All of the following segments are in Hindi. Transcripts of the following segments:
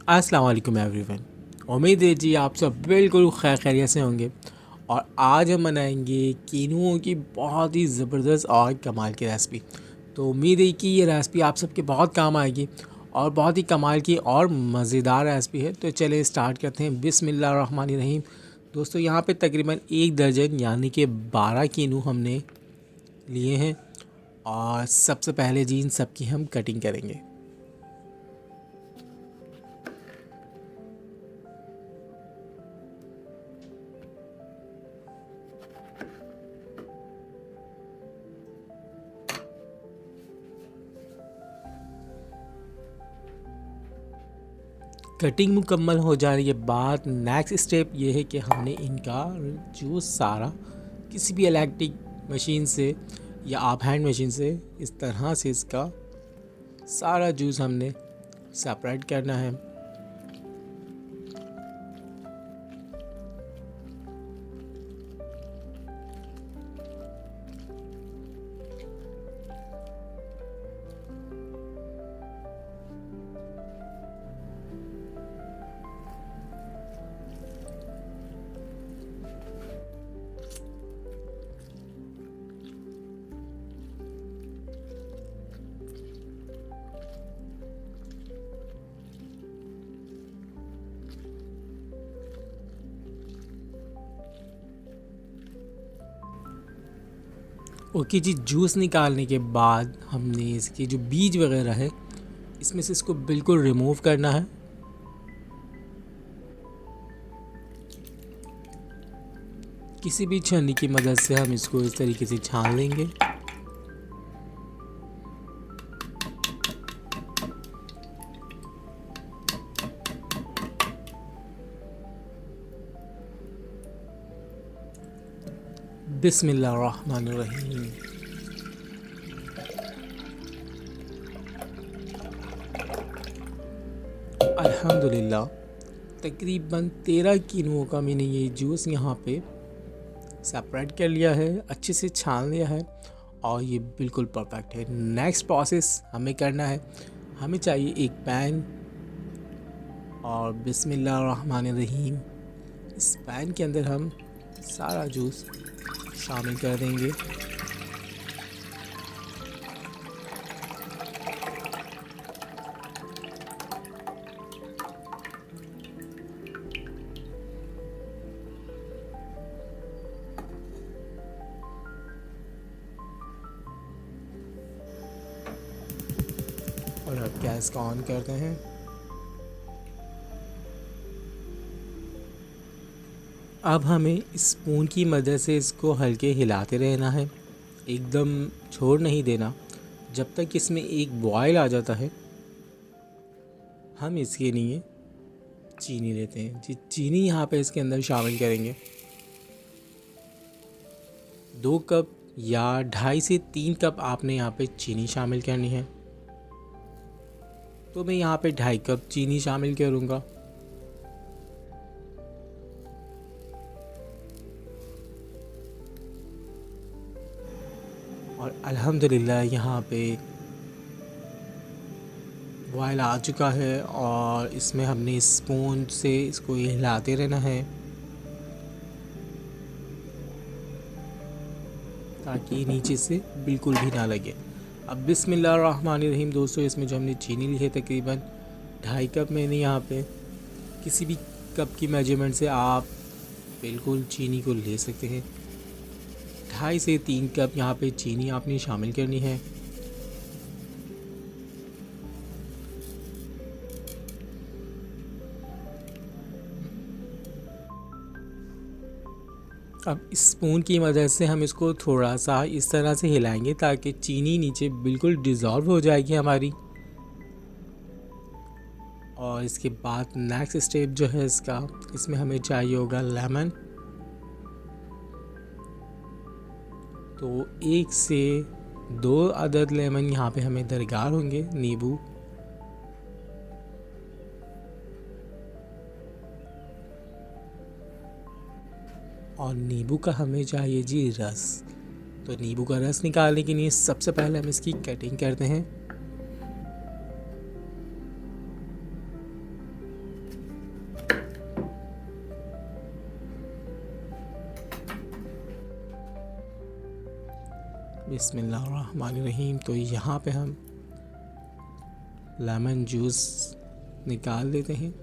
अस्सलाम वालेकुम एवरीवन। उम्मीद है जी आप सब बिल्कुल खैर खैरियत से होंगे। और आज हम बनाएंगे कीनुओं की बहुत ही ज़बरदस्त और कमाल की रेसिपी। तो उम्मीद है कि ये रेसिपी आप सबके बहुत काम आएगी और बहुत ही कमाल की और मज़ेदार रेसिपी है। तो चलिए स्टार्ट करते हैं। बिस्मिल्लाहिर्रहमानिर्रहीम। दोस्तों यहाँ पे तकरीबन 1 दर्जन यानी कि 12 कीनू हमने लिए हैं और सबसे पहले जी इन सब की हम कटिंग करेंगे। कटिंग मुकम्मल हो जाने के बाद नेक्स्ट स्टेप ये है कि हमने इनका जूस सारा किसी भी इलेक्ट्रिक मशीन से या आप हैंड मशीन से इस तरह से इसका सारा जूस हमने सेपरेट करना है। ओके जी, जूस निकालने के बाद हमने इसके जो बीज वगैरह है इसमें से इसको बिल्कुल रिमूव करना है। किसी भी छन्नी की मदद से हम इसको इस तरीके से छान लेंगे। बिस्मिल्लाहिर्रहमानिर्रहीम। अल्हम्दुलिल्लाह तकरीबन 13 किलों का मैंने ये जूस यहाँ पे सेपरेट कर लिया है, अच्छे से छान लिया है और ये बिल्कुल परफेक्ट है। नेक्स्ट प्रोसेस हमें करना है, हमें चाहिए एक पैन और बिस्मिल्लाहिर्रहमानिर्रहीम इस पैन के अंदर हम सारा जूस शामिल कर देंगे। और अब गैस को ऑन करते हैं। अब हमें स्पून की मदद से इसको हल्के हिलाते रहना है, एकदम छोड़ नहीं देना। जब तक इसमें एक बॉयल आ जाता है हम इसके लिए चीनी लेते हैं जी। चीनी यहाँ पे इसके अंदर शामिल करेंगे। 2 कप या 2.5 से 3 कप आपने यहाँ पे चीनी शामिल करनी है। तो मैं यहाँ पे 2.5 कप चीनी शामिल करूँगा। और अल्हम्दुलिल्लाह यहाँ पे बॉयल आ चुका है और इसमें हमने स्पून से इसको हिलाते रहना है ताकि नीचे से बिल्कुल भी ना लगे। अब बिस्मिल्लाहिर्रहमानिर्रहीम दोस्तों, इसमें जो हमने चीनी ली है तकरीबन 2.5 कप, मैंने यहाँ पे किसी भी कप की मेजरमेंट से आप बिल्कुल चीनी को ले सकते हैं। 2.5 से 3 कप यहाँ पे चीनी आपने शामिल करनी है। अब स्पून की मदद से हम इसको थोड़ा सा इस तरह से हिलाएंगे ताकि चीनी नीचे बिल्कुल डिज़ोल्व हो जाएगी हमारी। और इसके बाद नेक्स्ट स्टेप जो है इसका, इसमें हमें चाहिए होगा लेमन। तो 1 से 2 अदद लेमन यहाँ पे हमें दरकार होंगे। नींबू और नींबू का हमें चाहिए जी रस। तो नींबू का रस निकालने के लिए सबसे पहले हम इसकी कटिंग करते हैं। बिस्मिल्लाहिर्रहमानिर्रहीम। तो यहाँ पे हम लेमन जूस निकाल लेते हैं।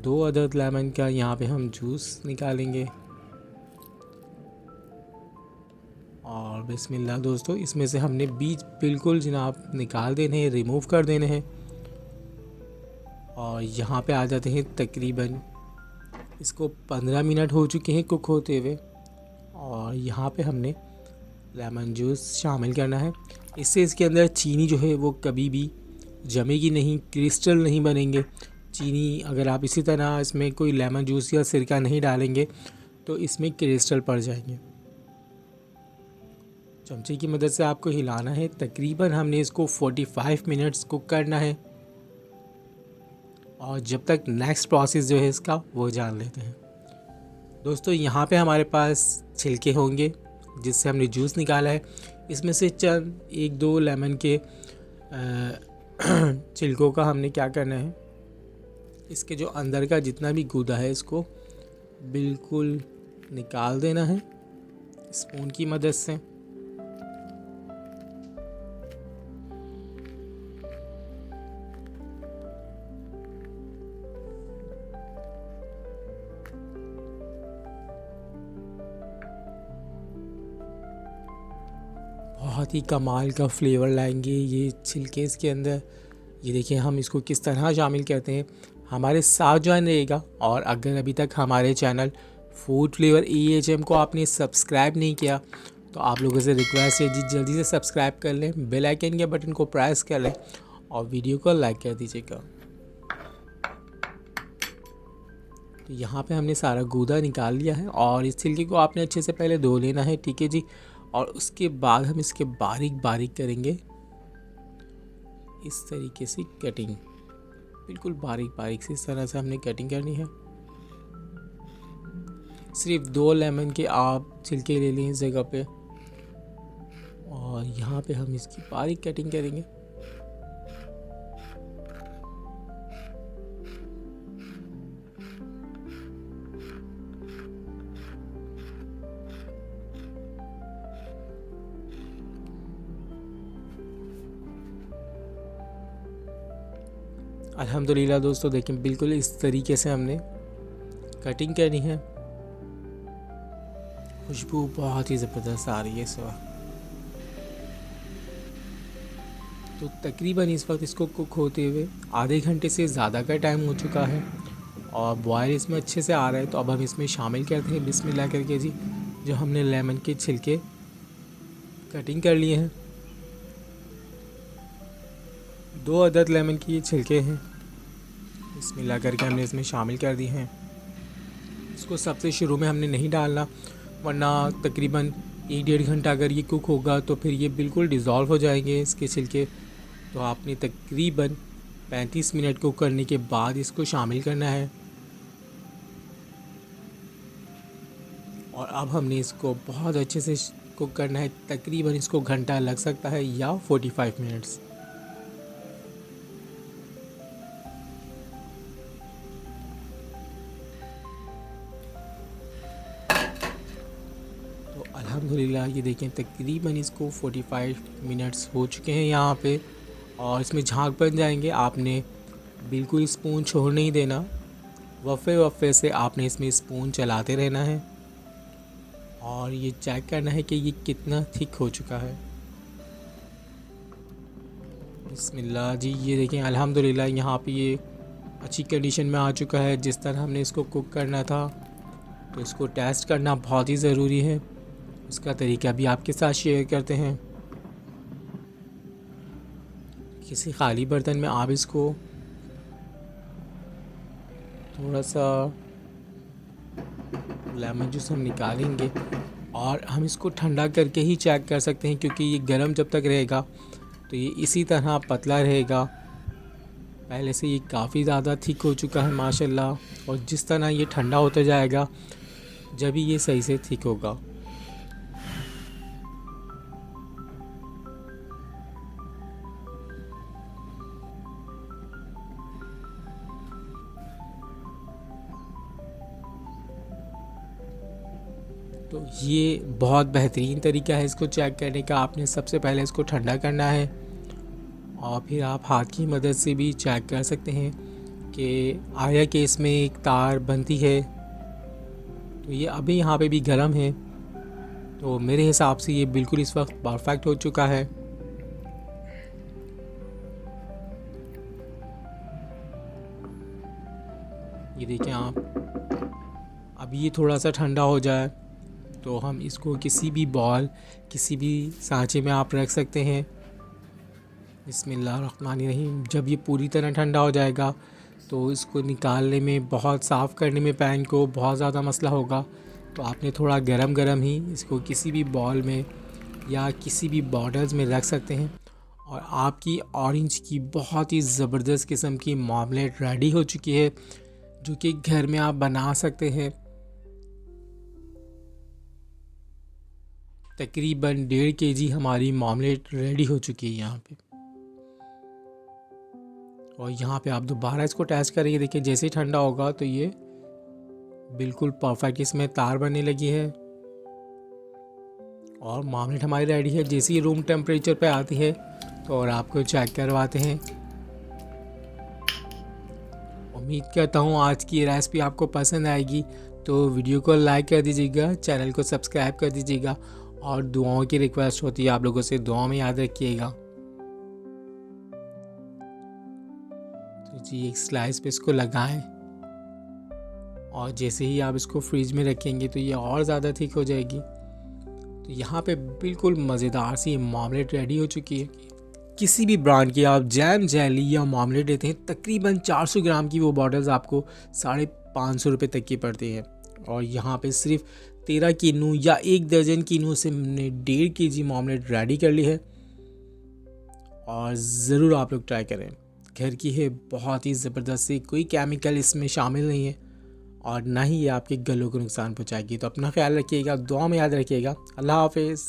2 अदद लेमन का यहाँ पे हम जूस निकालेंगे। और बिस्मिल्लाह दोस्तों, इसमें से हमने बीज बिल्कुल जनाब निकाल देने हैं, रिमूव कर देने हैं। और यहाँ पे आ जाते हैं, तकरीबन इसको 15 मिनट हो चुके हैं कुक होते हुए। और यहाँ पे हमने लेमन जूस शामिल करना है। इससे इसके अंदर चीनी जो है वो कभी भी जमेगी नहीं, क्रिस्टल नहीं बनेंगे। चीनी अगर आप इसी तरह इसमें कोई लेमन जूस या सिरका नहीं डालेंगे तो इसमें क्रिस्टल पड़ जाएंगे। चमचे की मदद से आपको हिलाना है। तकरीबन हमने इसको 45 मिनट्स कुक करना है। और जब तक नेक्स्ट प्रोसेस जो है इसका वो जान लेते हैं। दोस्तों, यहाँ पे हमारे पास छिलके होंगे जिससे हमने जूस निकाला है। इसमें से चंद 1-2 लेमन के छिलकों का हमने क्या करना है, इसके जो अंदर का जितना भी गूदा है इसको बिल्कुल निकाल देना है स्पून की मदद से। बहुत ही कमाल का फ्लेवर लाएंगे ये छिलके इसके अंदर। ये देखिए हम इसको किस तरह शामिल करते हैं। हमारे साथ ज्वाइन रहेगा। और अगर अभी तक हमारे चैनल फूड फ्लेवर AHM को आपने सब्सक्राइब नहीं किया तो आप लोगों से रिक्वेस्ट है जी, जल्दी से सब्सक्राइब कर लें, बेल आइकन के बटन को प्रेस कर लें और वीडियो को लाइक कर दीजिएगा। तो यहाँ पे हमने सारा गूदा निकाल लिया है और इस छिलके को आपने अच्छे से पहले धो लेना है, ठीक है जी। और उसके बाद हम इसके बारीक बारीक करेंगे इस तरीके से कटिंग, बिल्कुल बारीक बारीक से इस तरह से हमने कटिंग करनी है। सिर्फ 2 लेमन के आप छिलके ले लें इस जगह पे। और यहाँ पे हम इसकी बारीक कटिंग करेंगे। अल्हम्दुलिल्लाह दोस्तों, देखें बिल्कुल इस तरीके से हमने कटिंग करनी है। खुशबू बहुत ही ज़बरदस्त आ रही है इस वक्त। तो तकरीबन इस वक्त इसको कुक होते हुए आधे घंटे से ज़्यादा का टाइम हो चुका है और बॉयल इसमें अच्छे से आ रहा है। तो अब हम इसमें शामिल करते हैं बिस्मिल्लाह करके जी, जो हमने लेमन के छिलके कटिंग कर लिए हैं। 2 अदद लेमन की ये छिलके हैं, बिस्मिल्लाह करके हमने इसमें शामिल कर दिए हैं। इसको सबसे शुरू में हमने नहीं डालना, वरना तकरीबन 1-1.5 घंटा अगर ये कुक होगा तो फिर ये बिल्कुल डिज़ोल्व हो जाएंगे इसके छिलके। तो आपने तकरीबन 35 मिनट कुक करने के बाद इसको शामिल करना है। और अब हमने इसको बहुत अच्छे से कुक करना है। तकरीबन इसको घंटा लग सकता है या 45 मिनट्स। तो अल्हम्दुलिल्लाह ये देखें तकरीबन इसको 45 मिनट्स हो चुके हैं यहाँ पे। और इसमें झाग बन जाएंगे। आपने बिल्कुल स्पून छोड़ नहीं देना, वफ़े वफ़े से आपने इसमें स्पून चलाते रहना है और ये चेक करना है कि ये कितना थिक हो चुका है। बिस्मिल्लाह जी, ये देखें अल्हम्दुलिल्लाह यहाँ पे ये अच्छी कंडीशन में आ चुका है जिस तरह हमने इसको कुक करना था। तो इसको टेस्ट करना बहुत ही ज़रूरी है। उसका तरीका भी आपके साथ शेयर करते हैं। किसी खाली बर्तन में आप इसको थोड़ा सा लेमन जूस हम निकालेंगे और हम इसको ठंडा करके ही चेक कर सकते हैं, क्योंकि ये गर्म जब तक रहेगा तो ये इसी तरह पतला रहेगा। पहले से ये काफ़ी ज़्यादा थिक हो चुका है माशाल्लाह, और जिस तरह ये ठंडा होता जाएगा जब ही ये सही से थिक होगा। तो ये बहुत बेहतरीन तरीका है इसको चेक करने का। आपने सबसे पहले इसको ठंडा करना है और फिर आप हाथ की मदद से भी चेक कर सकते हैं कि आया कि इसमें एक तार बनती है। तो ये अभी यहाँ पे भी गर्म है, तो मेरे हिसाब से ये बिल्कुल इस वक्त परफेक्ट हो चुका है। ये देखें आप, अब ये थोड़ा सा ठंडा हो जाए तो हम इसको किसी भी बॉल, किसी भी सांचे में आप रख सकते हैं। बिस्मिल्लाहिर्रहमानिर्रहीम। जब ये पूरी तरह ठंडा हो जाएगा तो इसको निकालने में, बहुत साफ़ करने में पैन को बहुत ज़्यादा मसला होगा। तो आपने थोड़ा गरम गरम ही इसको किसी भी बॉल में या किसी भी बॉटल्स में रख सकते हैं और आपकी ऑरेंज की बहुत ही ज़बरदस्त किस्म की मार्मलेट रेडी हो चुकी है, जो कि घर में आप बना सकते हैं। तकरीबन 1.5 kg हमारी मार्मलेट रेडी हो चुकी है यहाँ पे। और यहाँ पे आप दोबारा इसको टेस्ट करेंगे, देखिए जैसे ही ठंडा होगा तो ये बिल्कुल परफेक्ट इसमें तार बनने लगी है और मार्मलेट हमारी रेडी है। जैसे ही रूम टेम्परेचर पे आती है तो और आपको चेक करवाते हैं। उम्मीद करता हूँ आज की रेसिपी आपको पसंद आएगी, तो वीडियो को लाइक कर दीजिएगा, चैनल को सब्सक्राइब कर दीजिएगा और दुआओं की रिक्वेस्ट होती है आप लोगों से, दुआ में याद रखिएगा। तो जी एक स्लाइस पे इसको लगाएं और जैसे ही आप इसको फ्रिज में रखेंगे तो ये और ज़्यादा थिक हो जाएगी। तो यहाँ पे बिल्कुल मज़ेदार सी मार्मलेट रेडी हो चुकी है। किसी भी ब्रांड की आप जैम, जेली या मार्मलेट लेते हैं, तकरीबन 400 ग्राम की वो बॉटल्स आपको 550 रुपये तक की पड़ती है। और यहाँ पे सिर्फ 13 किनू या 1 दर्जन किनू से हमने 1.5 kg मार्मलेट रेडी कर ली है। और ज़रूर आप लोग ट्राई करें, घर की है, बहुत ही ज़बरदस्त सी, कोई केमिकल इसमें शामिल नहीं है और ना ही ये आपके गलों को नुकसान पहुँचाएगी। तो अपना ख्याल रखिएगा, दुआ में याद रखिएगा। अल्लाह हाफिज़।